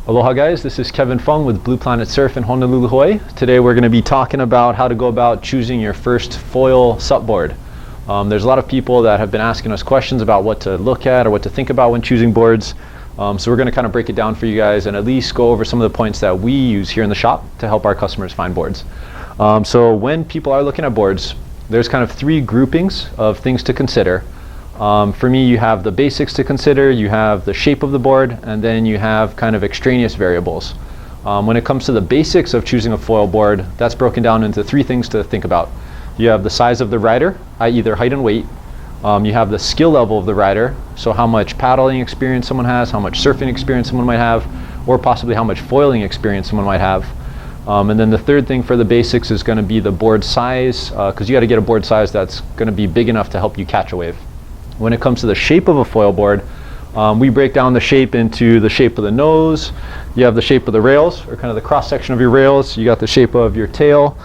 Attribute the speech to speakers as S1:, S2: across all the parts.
S1: Aloha guys, this is Kevin Fung with Blue Planet Surf in Honolulu, Hawaii. Today we're going to be talking about how to go about choosing your first foil SUP board. There's a lot of people that have been asking us questions about what to look at or what to think about when choosing boards. So we're going to kind of break it down for you guys and at least go over some of the points that we use here in the shop to help our customers find boards. So when people are looking at boards, there's kind of three groupings of things to consider. For me, you have the basics to consider, you have the shape of the board, and then you have kind of extraneous variables. When it comes to the basics of choosing a foil board, that's broken down into three things to think about. You have the size of the rider, i.e. their height and weight. You have the skill level of the rider, so how much paddling experience someone has, how much surfing experience someone might have, or possibly how much foiling experience someone might have. And then the third thing for the basics is going to be the board size, because you got to get a board size that's going to be big enough to help you catch a wave. When it comes to the shape of a foil board, we break down the shape into the shape of the nose, you have the shape of the rails, or kind of the cross section of your rails, you got the shape of your tail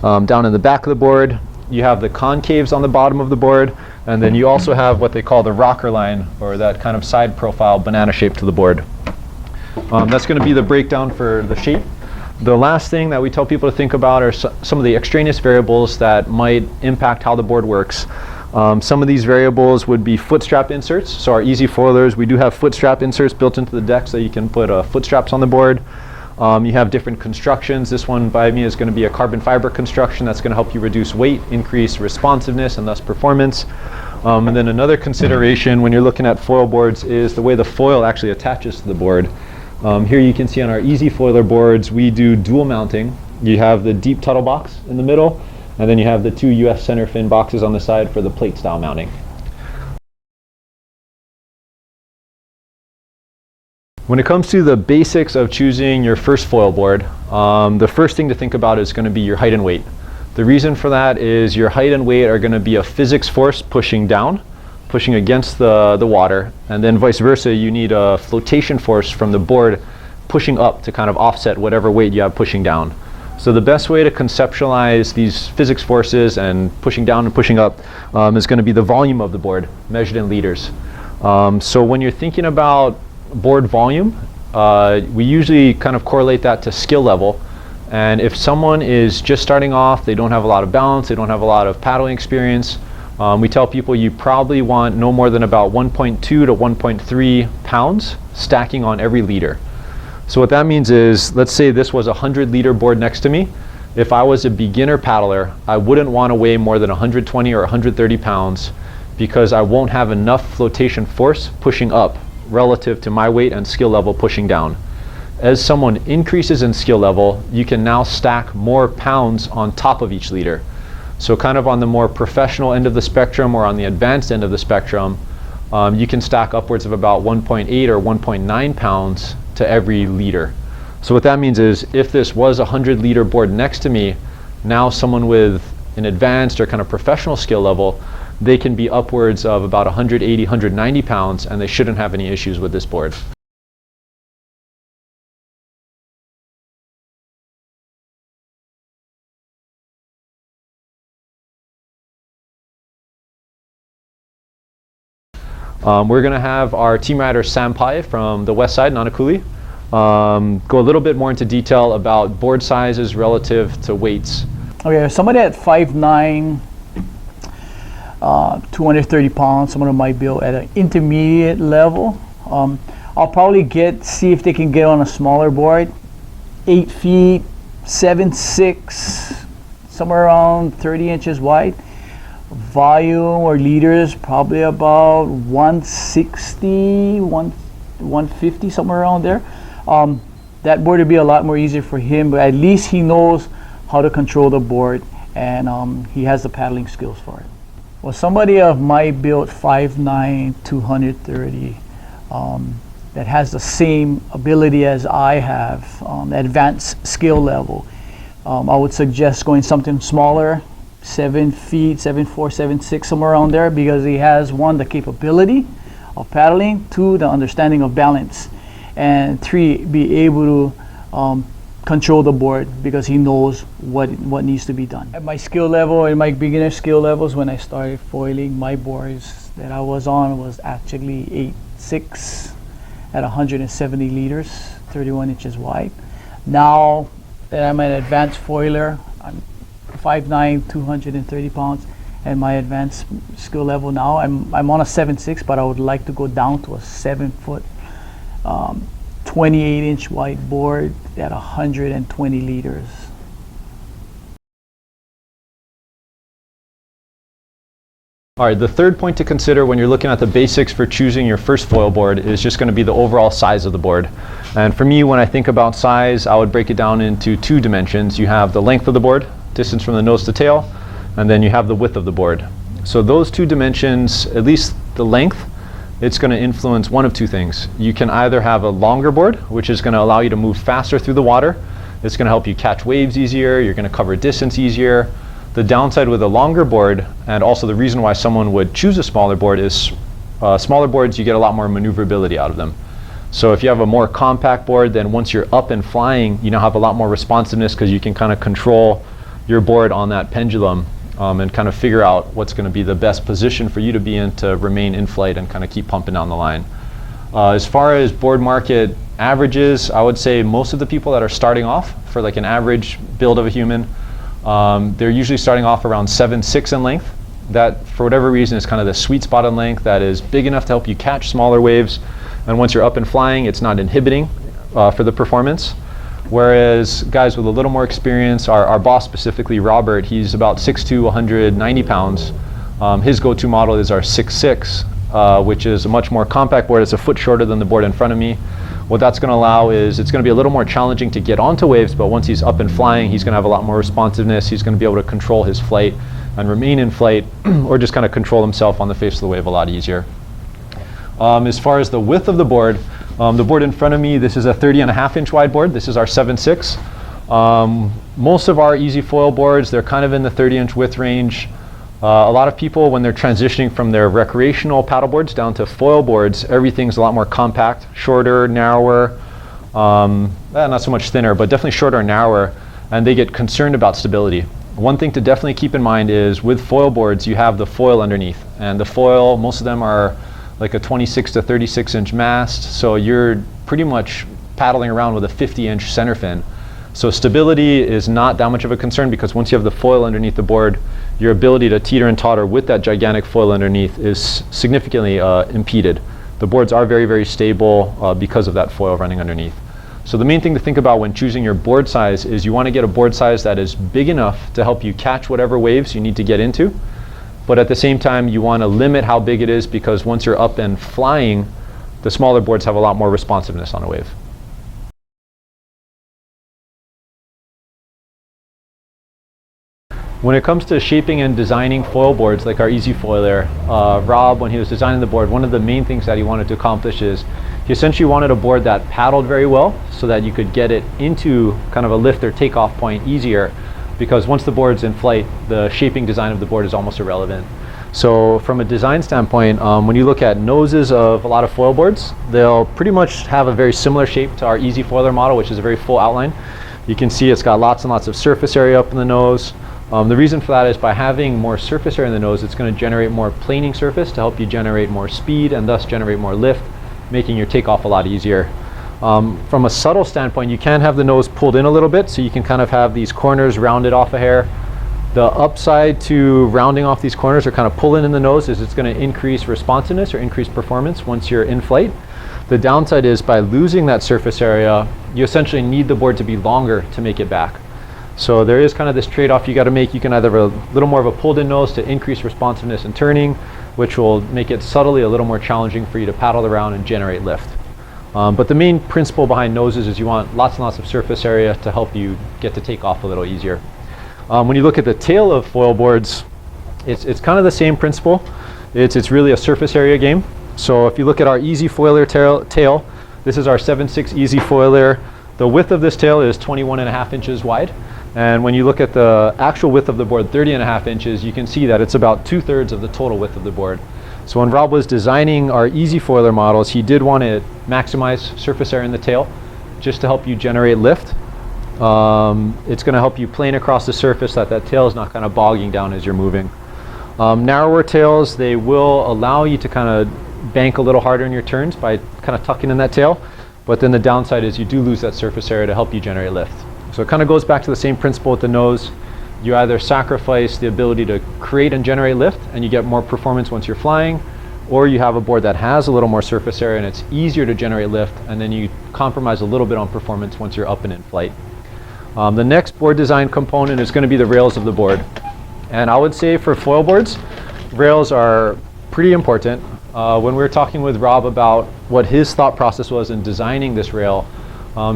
S1: down in the back of the board, you have the concaves on the bottom of the board, and then you also have what they call the rocker line, or that kind of side profile banana shape to the board. That's going to be the breakdown for the shape. The last thing that we tell people to think about are some of the extraneous variables that might impact how the board works. Some of these variables would be foot strap inserts. So our easy foilers, we do have foot strap inserts built into the deck so you can put foot straps on the board. You have different constructions. This one by me is going to be a carbon fiber construction that's going to help you reduce weight, increase responsiveness, and thus performance. And then another consideration when you're looking at foil boards is the way the foil actually attaches to the board. Here you can see on our easy foiler boards, we do dual mounting. You have the deep tuttle box in the middle, and then you have the two US center fin boxes on the side for the plate style mounting. When it comes to the basics of choosing your first foil board, the first thing to think about is going to be your height and weight. The reason for that is your height and weight are going to be a physics force pushing down, pushing against the water, and then vice versa, you need a flotation force from the board pushing up to kind of offset whatever weight you have pushing down. So the best way to conceptualize these physics forces and pushing down and pushing up is going to be the volume of the board measured in liters. So when you're thinking about board volume, we usually kind of correlate that to skill level. And if someone is just starting off, they don't have a lot of balance, they don't have a lot of paddling experience, we tell people you probably want no more than about 1.2 to 1.3 pounds stacking on every liter. So what that means is, let's say this was a 100-liter board next to me. If I was a beginner paddler, I wouldn't want to weigh more than 120 or 130 pounds because I won't have enough flotation force pushing up relative to my weight and skill level pushing down. As someone increases in skill level, you can now stack more pounds on top of each liter. So kind of on the more professional end of the spectrum or on the advanced end of the spectrum, you can stack upwards of about 1.8 or 1.9 pounds to every liter. So what that means is if this was a 100-liter board next to me, now someone with an advanced or kind of professional skill level, they can be upwards of about 180, 190 pounds, and they shouldn't have any issues with this board. We're going to have our team rider Sam Pai from the west side, Nanakuli, go a little bit more into detail about board sizes relative to weights.
S2: Okay, somebody at 5'9", 230 pounds, someone might be at an intermediate level. I'll probably see if they can get on a smaller board, 8 feet, 7'6", somewhere around 30 inches wide. Volume or liters probably about 160, 150, somewhere around there. That board would be a lot more easier for him, but at least he knows how to control the board and he has the paddling skills for it. Well, somebody of my build, 5'9", 230, that has the same ability as I have, advanced skill level, I would suggest going something smaller, 7 feet, 7'4", 7'6", somewhere around there, because he has, 1, the capability of paddling, 2, the understanding of balance, and 3, be able to control the board because he knows what needs to be done. At my skill level, in my beginner skill levels, when I started foiling, my boards that I was on was actually 8'6" at 170 liters. 31 inches wide. Now that I'm an advanced foiler, I'm 5'9", 230 pounds, and my advanced skill level now, I'm on a 7.6, but I would like to go down to a 7-foot, 28-inch wide board at 120 liters.
S1: All right, the third point to consider when you're looking at the basics for choosing your first foil board is just going to be the overall size of the board. And for me, when I think about size, I would break it down into two dimensions. You have the length of the board, distance from the nose to tail, and then you have the width of the board. So those two dimensions, at least the length, it's going to influence one of two things. You can either have a longer board, which is going to allow you to move faster through the water. It's going to help you catch waves easier. You're going to cover distance easier. The downside with a longer board, and also the reason why someone would choose a smaller board, is smaller boards, you get a lot more maneuverability out of them. So if you have a more compact board, then once you're up and flying, you now have a lot more responsiveness because you can kind of control your board on that pendulum and kind of figure out what's going to be the best position for you to be in to remain in flight and kind of keep pumping down the line. As far as board market averages, I would say most of the people that are starting off for like an average build of a human, they're usually starting off around 7'6" in length. That, for whatever reason, is kind of the sweet spot in length that is big enough to help you catch smaller waves. And once you're up and flying, it's not inhibiting for the performance. Whereas guys with a little more experience, our boss specifically, Robert, he's about 6'2", 190 pounds. His go-to model is our 6'6", which is a much more compact board. It's a foot shorter than the board in front of me. What that's going to allow is it's going to be a little more challenging to get onto waves, but once he's up and flying, he's going to have a lot more responsiveness. He's going to be able to control his flight and remain in flight or just kind of control himself on the face of the wave a lot easier. As far as the width of the board in front of me, this is a 30.5-inch wide board. This is our 7.6. Most of our easy foil boards, they're kind of in the 30-inch width range. A lot of people, when they're transitioning from their recreational paddle boards down to foil boards, everything's a lot more compact, shorter, narrower, not so much thinner, but definitely shorter and narrower, and they get concerned about stability. One thing to definitely keep in mind is with foil boards, you have the foil underneath, and the foil, most of them are like a 26 to 36-inch mast, so you're pretty much paddling around with a 50-inch center fin. So stability is not that much of a concern because once you have the foil underneath the board, your ability to teeter and totter with that gigantic foil underneath is significantly impeded. The boards are very, very stable because of that foil running underneath. So the main thing to think about when choosing your board size is you want to get a board size that is big enough to help you catch whatever waves you need to get into. But at the same time, you want to limit how big it is because once you're up and flying, the smaller boards have a lot more responsiveness on a wave. When it comes to shaping and designing foil boards like our Easy Foiler, Rob, when he was designing the board, one of the main things that he wanted to accomplish is he essentially wanted a board that paddled very well so that you could get it into kind of a lift or takeoff point easier, because once the board's in flight, the shaping design of the board is almost irrelevant. So from a design standpoint, when you look at noses of a lot of foil boards, they'll pretty much have a very similar shape to our Easy Foiler model, which is a very full outline. You can see it's got lots and lots of surface area up in the nose. The reason for that is by having more surface area in the nose, it's going to generate more planing surface to help you generate more speed and thus generate more lift, making your takeoff a lot easier. From a subtle standpoint, you can have the nose pulled in a little bit, so you can kind of have these corners rounded off a hair. The upside to rounding off these corners or kind of pulling in the nose is it's going to increase responsiveness or increase performance once you're in flight. The downside is by losing that surface area, you essentially need the board to be longer to make it back. So there is kind of this trade-off you got to make. You can either have a little more of a pulled-in nose to increase responsiveness and turning, which will make it subtly a little more challenging for you to paddle around and generate lift. But the main principle behind noses is you want lots and lots of surface area to help you get to take off a little easier. When you look at the tail of foil boards, it's kind of the same principle. It's really a surface area game. So if you look at our Easy Foiler tail, this is our 7.6 Easy Foiler. The width of this tail is 21.5 inches wide. And when you look at the actual width of the board, 30.5 inches, you can see that it's about 2/3 of the total width of the board. So when Rob was designing our Easy Foiler models, he did want to maximize surface area in the tail just to help you generate lift. It's going to help you plane across the surface so that tail is not kind of bogging down as you're moving. Narrower tails, they will allow you to kind of bank a little harder in your turns by kind of tucking in that tail. but then the downside is you do lose that surface area to help you generate lift. So it kind of goes back to the same principle with the nose. You either sacrifice the ability to create and generate lift and you get more performance once you're flying, or you have a board that has a little more surface area and it's easier to generate lift, and then you compromise a little bit on performance once you're up and in flight. The next board design component is going to be the rails of the board. And I would say for foil boards, rails are pretty important. When we were talking with Rob about what his thought process was in designing this rail,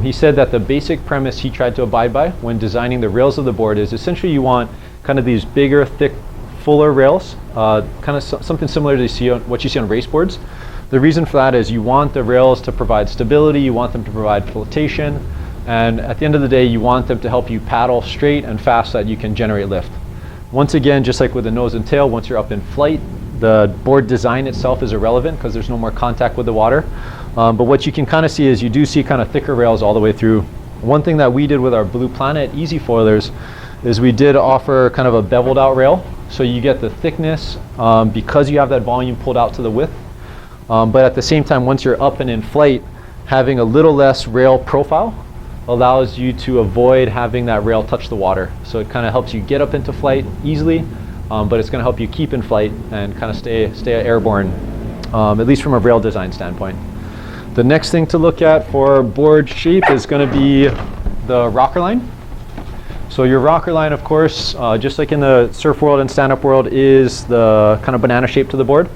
S1: he said that the basic premise he tried to abide by when designing the rails of the board is essentially you want kind of these bigger, thick, fuller rails, kind of something similar to what you see on race boards. The reason for that is you want the rails to provide stability, you want them to provide flotation, and at the end of the day you want them to help you paddle straight and fast so that you can generate lift. Once again, just like with the nose and tail, once you're up in flight, the board design itself is irrelevant because there's no more contact with the water. But what you can kind of see is you do see kind of thicker rails all the way through. One thing that we did with our Blue Planet Easy Foilers is we did offer kind of a beveled out rail. So you get the thickness because you have that volume pulled out to the width. But at the same time, once you're up and in flight, having a little less rail profile allows you to avoid having that rail touch the water. So it kind of helps you get up into flight easily, but it's going to help you keep in flight and kind of stay airborne, at least from a rail design standpoint. The next thing to look at for board shape is going to be the rocker line. So your rocker line, of course, just like in the surf world and stand-up world, is the kind of banana shape to the board.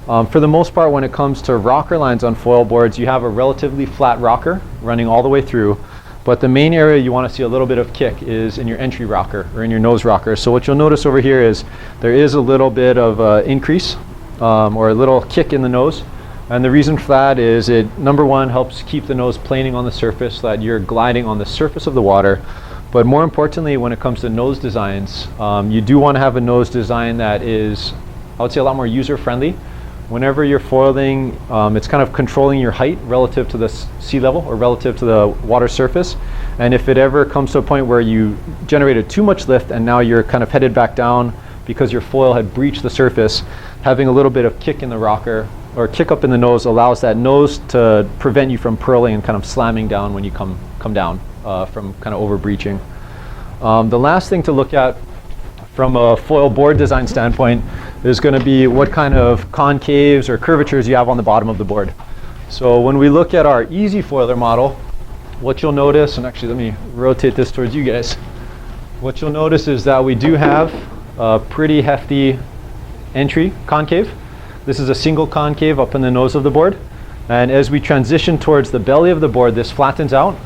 S1: For the most part, when it comes to rocker lines on foil boards, you have a relatively flat rocker running all the way through. But the main area you want to see a little bit of kick is in your entry rocker or in your nose rocker. So what you'll notice over here is there is a little bit of increase or a little kick in the nose. And the reason for that is it, number one, helps keep the nose planing on the surface so that you're gliding on the surface of the water. But more importantly, when it comes to nose designs, you do want to have a nose design that is, I would say, a lot more user-friendly. Whenever you're foiling, it's kind of controlling your height relative to the sea level or relative to the water surface. And if it ever comes to a point where you generated too much lift and now you're kind of headed back down because your foil had breached the surface, having a little bit of kick in the rocker or kick up in the nose allows that nose to prevent you from purling and kind of slamming down when you come down from kind of over breaching. The last thing to look at from a foil board design standpoint is going to be what kind of concaves or curvatures you have on the bottom of the board. So when we look at our easy foiler model, what you'll notice, and actually let me rotate this towards you guys, what you'll notice is that we do have a pretty hefty entry concave. This is a single concave up in the nose of the board, and as we transition towards the belly of the board, this flattens out,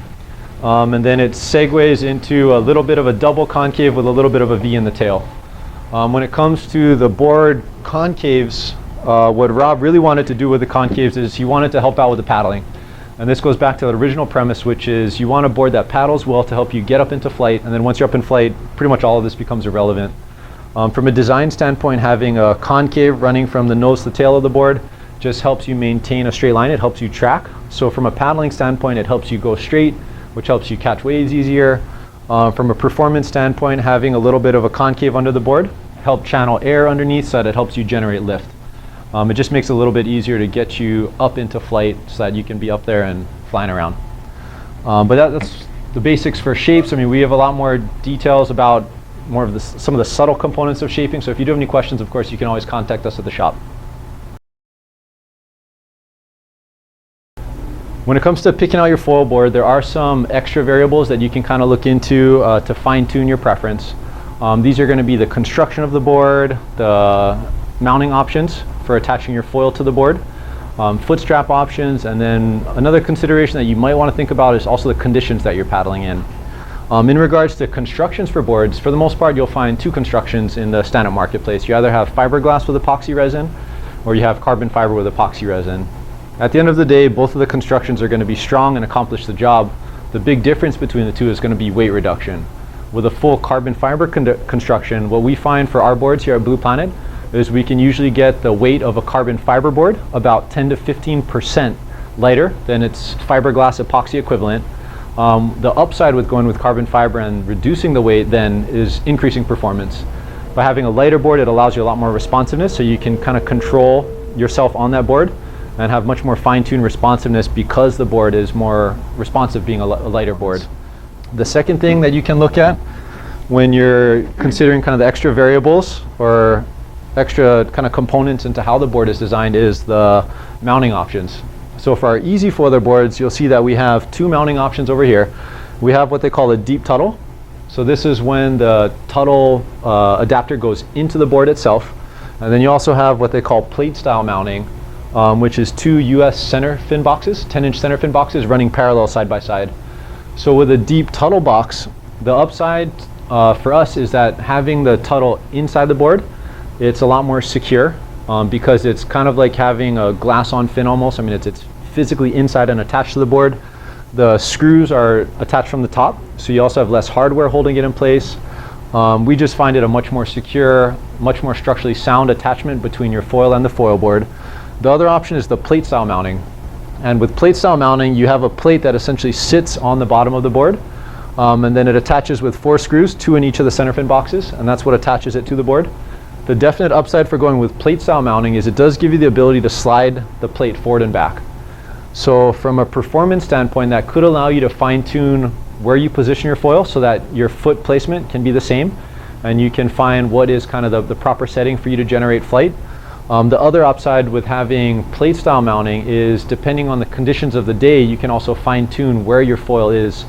S1: and then it segues into a little bit of a double concave with a little bit of a V in the tail. When it comes to the board concaves, what Rob really wanted to do with the concaves is he wanted to help out with the paddling. And this goes back to the original premise, which is you want a board that paddles well to help you get up into flight, and then once you're up in flight, pretty much all of this becomes irrelevant. From a design standpoint, having a concave running from the nose to the tail of the board just helps you maintain a straight line. It helps you track. So from a paddling standpoint, it helps you go straight, which helps you catch waves easier. From a performance standpoint, having a little bit of a concave under the board help channel air underneath so that it helps you generate lift. It just makes it a little bit easier to get you up into flight so that you can be up there and flying around. But that's the basics for shapes. I mean, we have a lot more details about more of some of the subtle components of shaping. So if you do have any questions, of course, you can always contact us at the shop. When it comes to picking out your foil board, there are some extra variables that you can kind of look into to fine-tune your preference. These are going to be the construction of the board, the mounting options for attaching your foil to the board, foot strap options, and then another consideration that you might want to think about is also the conditions that you're paddling in. In regards to constructions for boards, for the most part, you'll find two constructions in the stand-up marketplace. You either have fiberglass with epoxy resin, or you have carbon fiber with epoxy resin. At the end of the day, both of the constructions are going to be strong and accomplish the job. The big difference between the two is going to be weight reduction. With a full carbon fiber construction, what we find for our boards here at Blue Planet is we can usually get the weight of a carbon fiber board about 10 to 15% lighter than its fiberglass epoxy equivalent. The upside with going with carbon fiber and reducing the weight then is increasing performance. By having a lighter board, it allows you a lot more responsiveness, so you can kind of control yourself on that board. and have much more fine-tuned responsiveness because the board is more responsive, being a lighter board. The second thing that you can look at when you're considering kind of the extra variables or extra kind of components into how the board is designed is the mounting options. So for our easy foiler boards, you'll see that we have two mounting options over here. We have what they call a deep tuttle. So this is when the tuttle adapter goes into the board itself. And then you also have what they call plate style mounting, which is two US center fin boxes, 10-inch center fin boxes running parallel side by side. So with a deep tuttle box, the upside for us is that having the tuttle inside the board, it's a lot more secure because it's kind of like having a glass on fin almost. I mean, it's physically inside and attached to the board. The screws are attached from the top, so you also have less hardware holding it in place. We just find it a much more secure, much more structurally sound attachment between your foil and the foil board. The other option is the plate style mounting. And with plate style mounting, you have a plate that essentially sits on the bottom of the board, and then it attaches with 4 screws, 2 in each of the center fin boxes, and that's what attaches it to the board. The definite upside for going with plate style mounting is it does give you the ability to slide the plate forward and back. So from a performance standpoint, that could allow you to fine-tune where you position your foil so that your foot placement can be the same, and you can find what is kind of the proper setting for you to generate flight. The other upside with having plate style mounting is depending on the conditions of the day, you can also fine-tune where your foil is.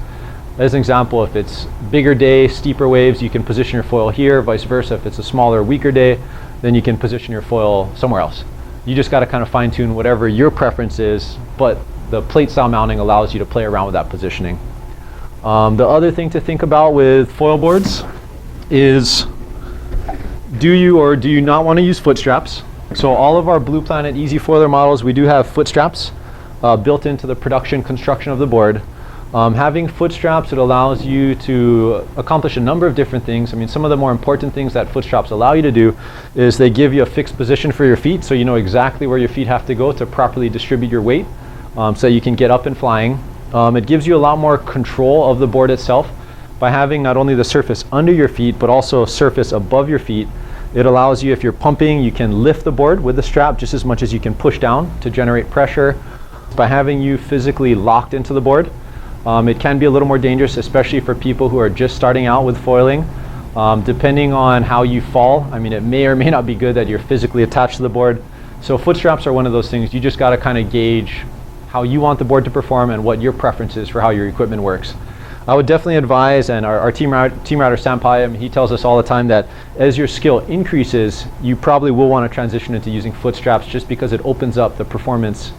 S1: As an example, if it's bigger day, steeper waves, you can position your foil here, vice versa. If it's a smaller, weaker day, then you can position your foil somewhere else. You just got to kind of fine-tune whatever your preference is, but the plate style mounting allows you to play around with that positioning. The other thing to think about with foil boards is, do you or do you not want to use foot straps? So all of our Blue Planet Easy Foiler models, we do have foot straps built into the production construction of the board. Having foot straps, it allows you to accomplish a number of different things. I mean, some of the more important things that foot straps allow you to do is they give you a fixed position for your feet, so you know exactly where your feet have to go to properly distribute your weight, so you can get up and flying. It gives you a lot more control of the board itself by having not only the surface under your feet, but also surface above your feet. It allows you, if you're pumping, you can lift the board with the strap just as much as you can push down to generate pressure. By having you physically locked into the board, it can be a little more dangerous, especially for people who are just starting out with foiling. Depending on how you fall, I mean, it may or may not be good that you're physically attached to the board. So foot straps are one of those things. You just got to kind of gauge how you want the board to perform and what your preference is for how your equipment works. I would definitely advise, and our team rider Sam Pai, he tells us all the time that as your skill increases, you probably will want to transition into using foot straps just because it opens up the performance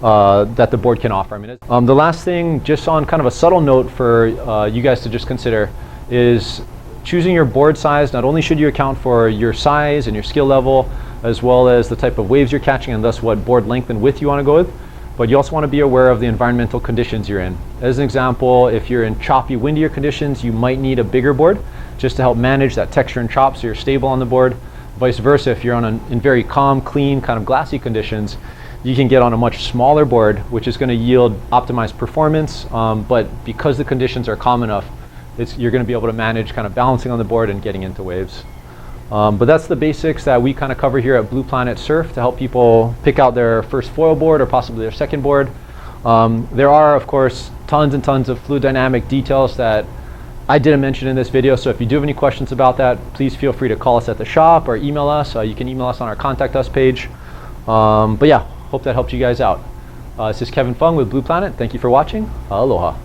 S1: that the board can offer. I mean, the last thing, just on kind of a subtle note for you guys to just consider, is choosing your board size. Not only should you account for your size and your skill level, as well as the type of waves you're catching and thus what board length and width you want to go with, but you also want to be aware of the environmental conditions you're in. As an example, if you're in choppy, windier conditions, you might need a bigger board just to help manage that texture and chop so you're stable on the board. Vice versa, if you're in very calm, clean, kind of glassy conditions, you can get on a much smaller board, which is going to yield optimized performance, but because the conditions are calm enough, you're going to be able to manage kind of balancing on the board and getting into waves. But that's the basics that we kind of cover here at Blue Planet Surf to help people pick out their first foil board or possibly their second board. There are, of course, tons and tons of fluid dynamic details that I didn't mention in this video, so if you do have any questions about that, please feel free to call us at the shop or email us. You can email us on our Contact Us page. But yeah, hope that helped you guys out. This is Kevin Fung with Blue Planet. Thank you for watching. Aloha.